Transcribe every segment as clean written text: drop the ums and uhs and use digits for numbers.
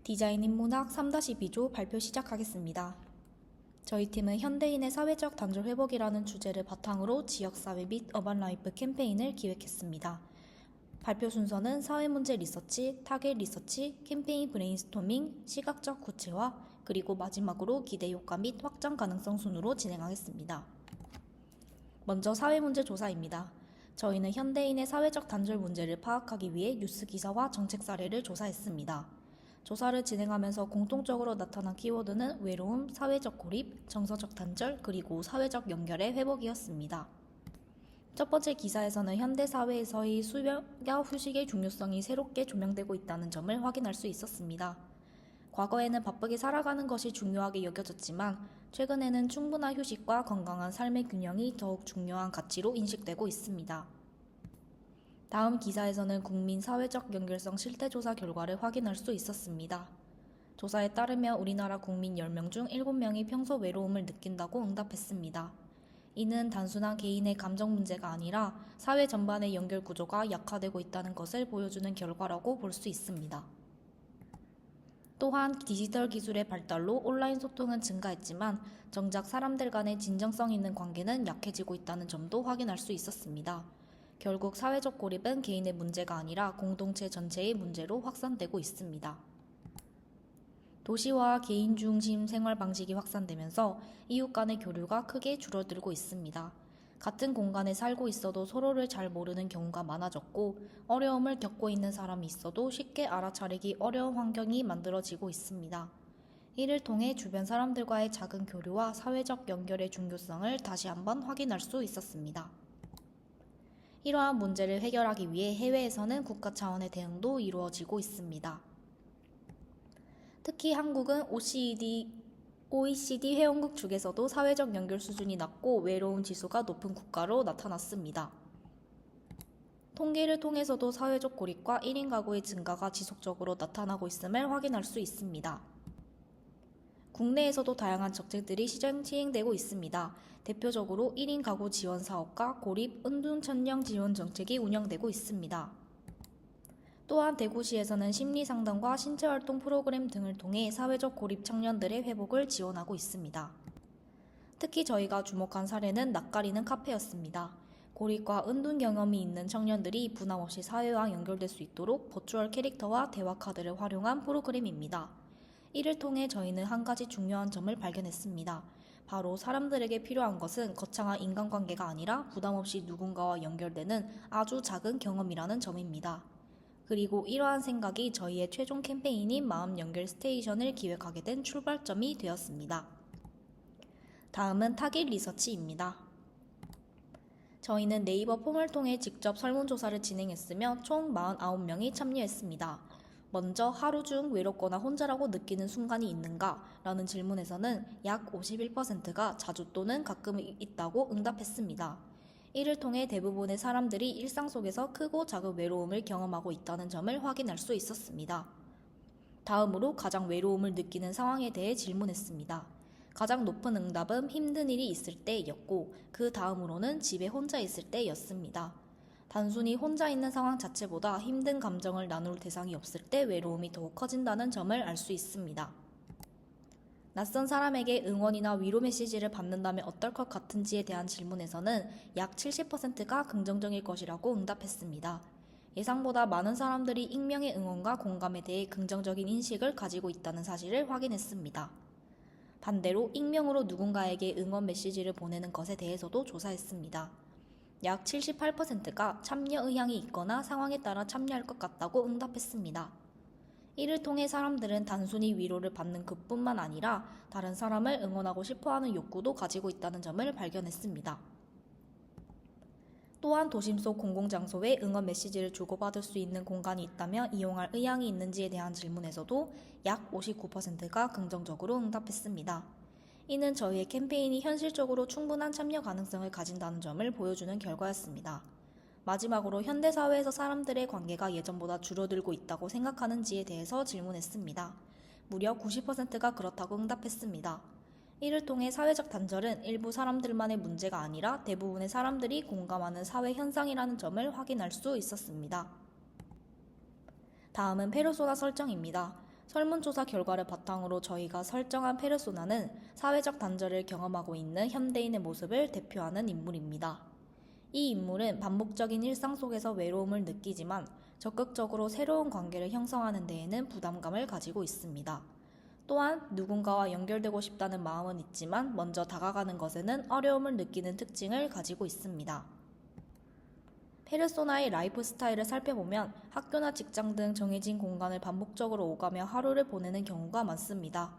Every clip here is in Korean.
디자인 인문학 3-B조 발표 시작하겠습니다. 저희 팀은 현대인의 사회적 단절 회복이라는 주제를 바탕으로 지역사회 및 어반라이프 캠페인을 기획했습니다. 발표 순서는 사회문제 리서치, 타겟 리서치, 캠페인 브레인스토밍, 시각적 구체화, 그리고 마지막으로 기대 효과 및 확장 가능성 순으로 진행하겠습니다. 먼저 사회문제 조사입니다. 저희는 현대인의 사회적 단절 문제를 파악하기 위해 뉴스 기사와 정책 사례를 조사했습니다. 조사를 진행하면서 공통적으로 나타난 키워드는 외로움, 사회적 고립, 정서적 단절, 그리고 사회적 연결의 회복이었습니다. 첫 번째 기사에서는 현대 사회에서의 수면과 휴식의 중요성이 새롭게 조명되고 있다는 점을 확인할 수 있었습니다. 과거에는 바쁘게 살아가는 것이 중요하게 여겨졌지만 최근에는 충분한 휴식과 건강한 삶의 균형이 더욱 중요한 가치로 인식되고 있습니다. 다음 기사에서는 국민 사회적 연결성 실태조사 결과를 확인할 수 있었습니다. 조사에 따르면 우리나라 국민 10명 중 7명이 평소 외로움을 느낀다고 응답했습니다. 이는 단순한 개인의 감정 문제가 아니라 사회 전반의 연결 구조가 약화되고 있다는 것을 보여주는 결과라고 볼 수 있습니다. 또한 디지털 기술의 발달로 온라인 소통은 증가했지만 정작 사람들 간의 진정성 있는 관계는 약해지고 있다는 점도 확인할 수 있었습니다. 결국 사회적 고립은 개인의 문제가 아니라 공동체 전체의 문제로 확산되고 있습니다. 도시화 개인 중심 생활 방식이 확산되면서 이웃 간의 교류가 크게 줄어들고 있습니다. 같은 공간에 살고 있어도 서로를 잘 모르는 경우가 많아졌고 어려움을 겪고 있는 사람이 있어도 쉽게 알아차리기 어려운 환경이 만들어지고 있습니다. 이를 통해 주변 사람들과의 작은 교류와 사회적 연결의 중요성을 다시 한번 확인할 수 있었습니다. 이러한 문제를 해결하기 위해 해외에서는 국가 차원의 대응도 이루어지고 있습니다. 특히 한국은 OECD 회원국 중에서도 사회적 연결 수준이 낮고 외로움 지수가 높은 국가로 나타났습니다. 통계를 통해서도 사회적 고립과 1인 가구의 증가가 지속적으로 나타나고 있음을 확인할 수 있습니다. 국내에서도 다양한 정책들이 시행되고 있습니다. 대표적으로 1인 가구 지원 사업과 고립, 은둔천령 지원 정책이 운영되고 있습니다. 또한 대구시에서는 심리상담과 신체활동 프로그램 등을 통해 사회적 고립 청년들의 회복을 지원하고 있습니다. 특히 저희가 주목한 사례는 낯가리는 카페였습니다. 고립과 은둔 경험이 있는 청년들이 부담 없이 사회와 연결될 수 있도록 버추얼 캐릭터와 대화 카드를 활용한 프로그램입니다. 이를 통해 저희는 한 가지 중요한 점을 발견했습니다. 바로 사람들에게 필요한 것은 거창한 인간관계가 아니라 부담 없이 누군가와 연결되는 아주 작은 경험이라는 점입니다. 그리고 이러한 생각이 저희의 최종 캠페인인 마음 연결 스테이션을 기획하게 된 출발점이 되었습니다. 다음은 타깃 리서치입니다. 저희는 네이버 폼을 통해 직접 설문조사를 진행했으며 총 49명이 참여했습니다. 먼저 하루 중 외롭거나 혼자라고 느끼는 순간이 있는가? 라는 질문에서는 약 51%가 자주 또는 가끔 있다고 응답했습니다. 이를 통해 대부분의 사람들이 일상 속에서 크고 작은 외로움을 경험하고 있다는 점을 확인할 수 있었습니다. 다음으로 가장 외로움을 느끼는 상황에 대해 질문했습니다. 가장 높은 응답은 힘든 일이 있을 때였고 그 다음으로는 집에 혼자 있을 때였습니다. 단순히 혼자 있는 상황 자체보다 힘든 감정을 나눌 대상이 없을 때 외로움이 더욱 커진다는 점을 알 수 있습니다. 낯선 사람에게 응원이나 위로 메시지를 받는다면 어떨 것 같은지에 대한 질문에서는 약 70%가 긍정적일 것이라고 응답했습니다. 예상보다 많은 사람들이 익명의 응원과 공감에 대해 긍정적인 인식을 가지고 있다는 사실을 확인했습니다. 반대로 익명으로 누군가에게 응원 메시지를 보내는 것에 대해서도 조사했습니다. 약 78%가 참여 의향이 있거나 상황에 따라 참여할 것 같다고 응답했습니다. 이를 통해 사람들은 단순히 위로를 받는 것뿐만 아니라 다른 사람을 응원하고 싶어하는 욕구도 가지고 있다는 점을 발견했습니다. 또한 도심 속 공공장소에 응원 메시지를 주고받을 수 있는 공간이 있다면 이용할 의향이 있는지에 대한 질문에서도 약 59%가 긍정적으로 응답했습니다. 이는 저희의 캠페인이 현실적으로 충분한 참여 가능성을 가진다는 점을 보여주는 결과였습니다. 마지막으로 현대사회에서 사람들의 관계가 예전보다 줄어들고 있다고 생각하는지에 대해서 질문했습니다. 무려 90%가 그렇다고 응답했습니다. 이를 통해 사회적 단절은 일부 사람들만의 문제가 아니라 대부분의 사람들이 공감하는 사회 현상이라는 점을 확인할 수 있었습니다. 다음은 페르소나 설정입니다. 설문조사 결과를 바탕으로 저희가 설정한 페르소나는 사회적 단절을 경험하고 있는 현대인의 모습을 대표하는 인물입니다. 이 인물은 반복적인 일상 속에서 외로움을 느끼지만 적극적으로 새로운 관계를 형성하는 데에는 부담감을 가지고 있습니다. 또한 누군가와 연결되고 싶다는 마음은 있지만 먼저 다가가는 것에는 어려움을 느끼는 특징을 가지고 있습니다. 페르소나의 라이프 스타일을 살펴보면 학교나 직장 등 정해진 공간을 반복적으로 오가며 하루를 보내는 경우가 많습니다.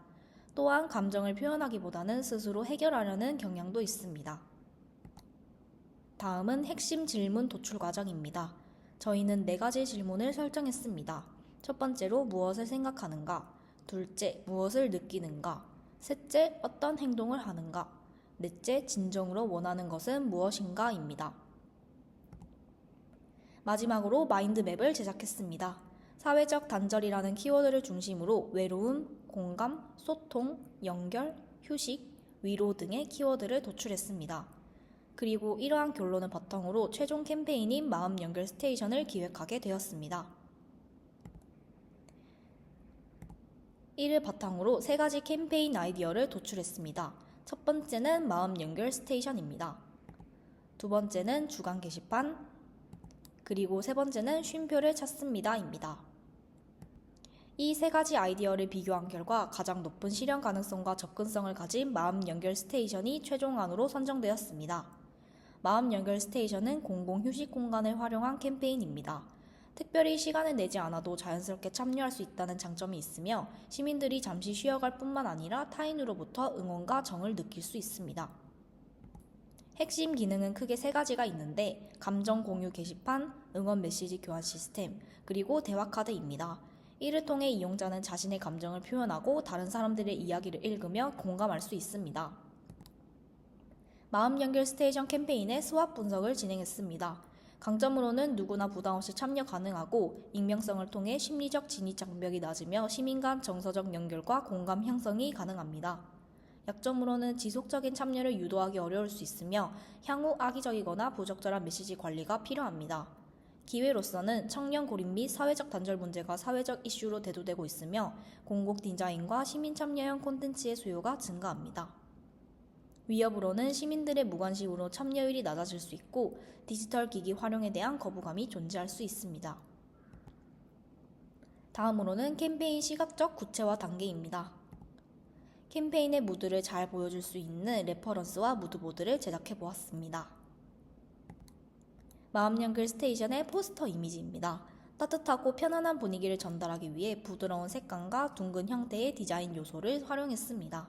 또한 감정을 표현하기보다는 스스로 해결하려는 경향도 있습니다. 다음은 핵심 질문 도출 과정입니다. 저희는 4가지 질문을 설정했습니다. 첫 번째로 무엇을 생각하는가? 둘째, 무엇을 느끼는가? 셋째, 어떤 행동을 하는가? 넷째, 진정으로 원하는 것은 무엇인가? 입니다. 마지막으로 마인드맵을 제작했습니다. 사회적 단절이라는 키워드를 중심으로 외로움, 공감, 소통, 연결, 휴식, 위로 등의 키워드를 도출했습니다. 그리고 이러한 결론을 바탕으로 최종 캠페인인 마음 연결 스테이션을 기획하게 되었습니다. 이를 바탕으로 3가지 캠페인 아이디어를 도출했습니다. 첫 번째는 마음 연결 스테이션입니다. 두 번째는 주간 게시판, 그리고 세 번째는 쉼표를 찾습니다입니다. 이 3가지 아이디어를 비교한 결과 가장 높은 실현 가능성과 접근성을 가진 마음 연결 스테이션이 최종안으로 선정되었습니다. 마음 연결 스테이션은 공공 휴식 공간을 활용한 캠페인입니다. 특별히 시간을 내지 않아도 자연스럽게 참여할 수 있다는 장점이 있으며 시민들이 잠시 쉬어갈 뿐만 아니라 타인으로부터 응원과 정을 느낄 수 있습니다. 핵심 기능은 크게 3가지가 있는데 감정 공유 게시판, 응원 메시지 교환 시스템, 그리고 대화 카드입니다. 이를 통해 이용자는 자신의 감정을 표현하고 다른 사람들의 이야기를 읽으며 공감할 수 있습니다. 마음 연결 스테이션 캠페인의 스왑 분석을 진행했습니다. 강점으로는 누구나 부담없이 참여 가능하고 익명성을 통해 심리적 진입 장벽이 낮으며 시민 간 정서적 연결과 공감 형성이 가능합니다. 약점으로는 지속적인 참여를 유도하기 어려울 수 있으며 향후 악의적이거나 부적절한 메시지 관리가 필요합니다. 기회로서는 청년 고립 및 사회적 단절 문제가 사회적 이슈로 대두되고 있으며 공공 디자인과 시민 참여형 콘텐츠의 수요가 증가합니다. 위협으로는 시민들의 무관심으로 참여율이 낮아질 수 있고 디지털 기기 활용에 대한 거부감이 존재할 수 있습니다. 다음으로는 캠페인 시각적 구체화 단계입니다. 캠페인의 무드를 잘 보여줄 수 있는 레퍼런스와 무드보드를 제작해 보았습니다. 마음 연결 스테이션의 포스터 이미지입니다. 따뜻하고 편안한 분위기를 전달하기 위해 부드러운 색감과 둥근 형태의 디자인 요소를 활용했습니다.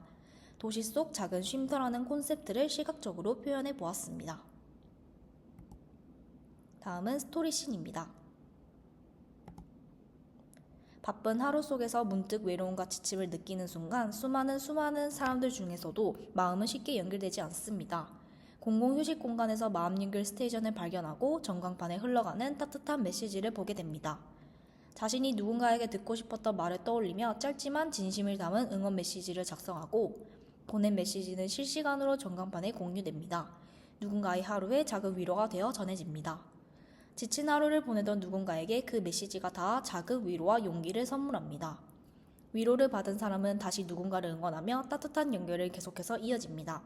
도시 속 작은 쉼터라는 콘셉트를 시각적으로 표현해 보았습니다. 다음은 스토리씬입니다. 바쁜 하루 속에서 문득 외로움과 지침을 느끼는 순간 수많은 사람들 중에서도 마음은 쉽게 연결되지 않습니다. 공공휴식 공간에서 마음 연결 스테이션을 발견하고 전광판에 흘러가는 따뜻한 메시지를 보게 됩니다. 자신이 누군가에게 듣고 싶었던 말을 떠올리며 짧지만 진심을 담은 응원 메시지를 작성하고 보낸 메시지는 실시간으로 전광판에 공유됩니다. 누군가의 하루에 작은 위로가 되어 전해집니다. 지친 하루를 보내던 누군가에게 그 메시지가 닿아 작은 위로와 용기를 선물합니다. 위로를 받은 사람은 다시 누군가를 응원하며 따뜻한 연결을 계속해서 이어집니다.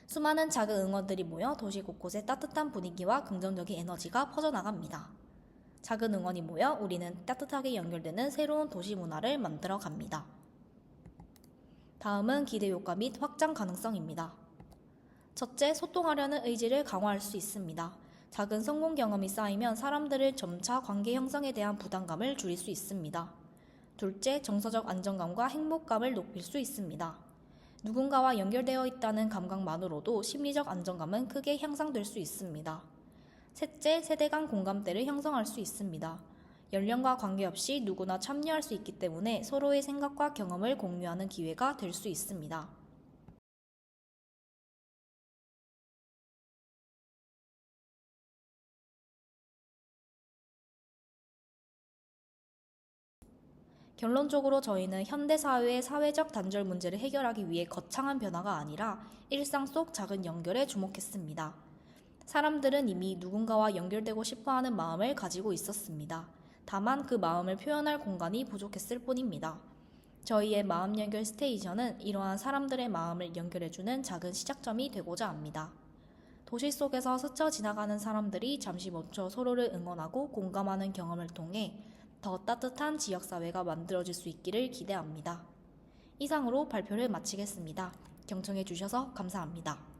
수많은 작은 응원들이 모여 도시 곳곳에 따뜻한 분위기와 긍정적인 에너지가 퍼져나갑니다. 작은 응원이 모여 우리는 따뜻하게 연결되는 새로운 도시 문화를 만들어 갑니다. 다음은 기대 효과 및 확장 가능성입니다. 첫째, 소통하려는 의지를 강화할 수 있습니다. 작은 성공 경험이 쌓이면 사람들을 점차 관계 형성에 대한 부담감을 줄일 수 있습니다. 둘째, 정서적 안정감과 행복감을 높일 수 있습니다. 누군가와 연결되어 있다는 감각만으로도 심리적 안정감은 크게 향상될 수 있습니다. 셋째, 세대 간 공감대를 형성할 수 있습니다. 연령과 관계없이 누구나 참여할 수 있기 때문에 서로의 생각과 경험을 공유하는 기회가 될 수 있습니다. 결론적으로 저희는 현대사회의 사회적 단절 문제를 해결하기 위해 거창한 변화가 아니라 일상 속 작은 연결에 주목했습니다. 사람들은 이미 누군가와 연결되고 싶어하는 마음을 가지고 있었습니다. 다만 그 마음을 표현할 공간이 부족했을 뿐입니다. 저희의 마음 연결 스테이션은 이러한 사람들의 마음을 연결해주는 작은 시작점이 되고자 합니다. 도시 속에서 스쳐 지나가는 사람들이 잠시 멈춰 서로를 응원하고 공감하는 경험을 통해 더 따뜻한 지역사회가 만들어질 수 있기를 기대합니다. 이상으로 발표를 마치겠습니다. 경청해 주셔서 감사합니다.